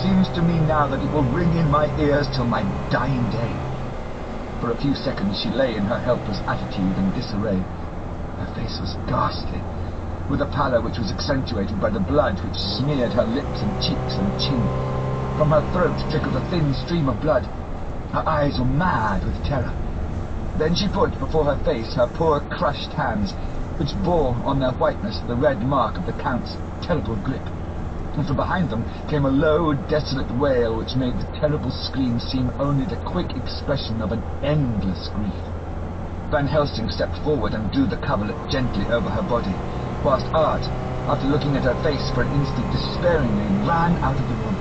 seems to me now that it will ring in my ears till my dying day. For a few seconds she lay in her helpless attitude and disarray. Her face was ghastly, with a pallor which was accentuated by the blood which smeared her lips and cheeks and chin. From her throat trickled a thin stream of blood. Her eyes were mad with terror. Then she put before her face her poor crushed hands, which bore on their whiteness the red mark of the Count's terrible grip. And from behind them came a low, desolate wail which made the terrible scream seem only the quick expression of an endless grief. Van Helsing stepped forward and drew the coverlet gently over her body, whilst Art, after looking at her face for an instant despairingly, ran out of the room.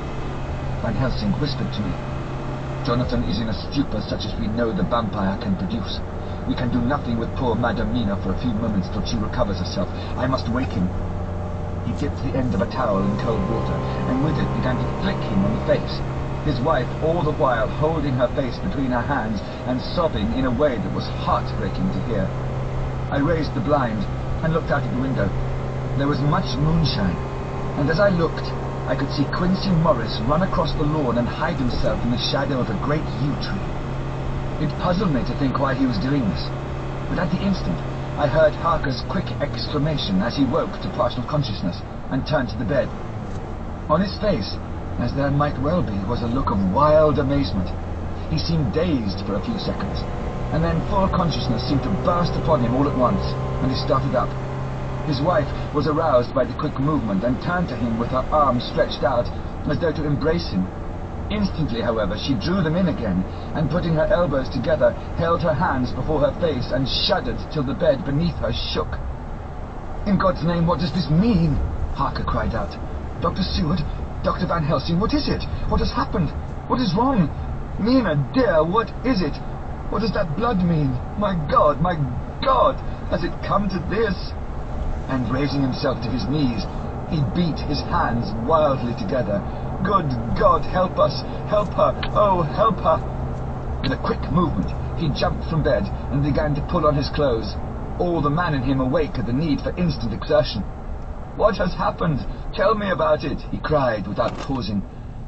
Van Helsing whispered to me, "Jonathan is in a stupor such as we know the vampire can produce. We can do nothing with poor Madame Mina for a few moments till she recovers herself. I must wake him." He dipped the end of a towel in cold water, and with it began to flick him on the face, his wife all the while holding her face between her hands and sobbing in a way that was heartbreaking to hear. I raised the blind and looked out of the window. There was much moonshine, and as I looked, I could see Quincey Morris run across the lawn and hide himself in the shadow of a great yew tree. It puzzled me to think why he was doing this, but at the instant I heard Harker's quick exclamation as he woke to partial consciousness and turned to the bed. On his face, as there might well be, was a look of wild amazement. He seemed dazed for a few seconds, and then full consciousness seemed to burst upon him all at once, and he started up. His wife was aroused by the quick movement and turned to him with her arms stretched out as though to embrace him. Instantly, however, she drew them in again, and putting her elbows together, held her hands before her face and shuddered till the bed beneath her shook. "In God's name, what does this mean?" Harker cried out. "Dr. Seward, Dr. Van Helsing, what is it? What has happened? What is wrong? Mina, dear, what is it? What does that blood mean? My God, has it come to this?" And raising himself to his knees, he beat his hands wildly together. "Good God, help us! Help her! Oh, help her!" With a quick movement, he jumped from bed and began to pull on his clothes, all the man in him awake at the need for instant exertion. "What has happened? Tell me about it," he cried without pausing.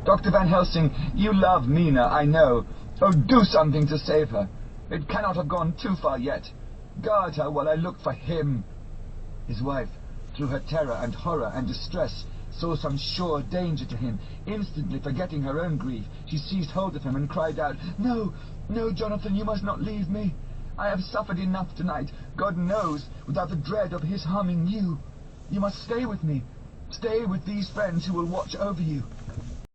"Dr. Van Helsing, you love Mina, I know. Oh, do something to save her. It cannot have gone too far yet. Guard her while I look for him." His wife, through her terror and horror and distress, saw some sure danger to him. Instantly forgetting her own grief, she seized hold of him and cried out, "No, no, Jonathan, you must not leave me. I have suffered enough tonight, God knows, without the dread of his harming you. You must stay with me. Stay with these friends who will watch over you."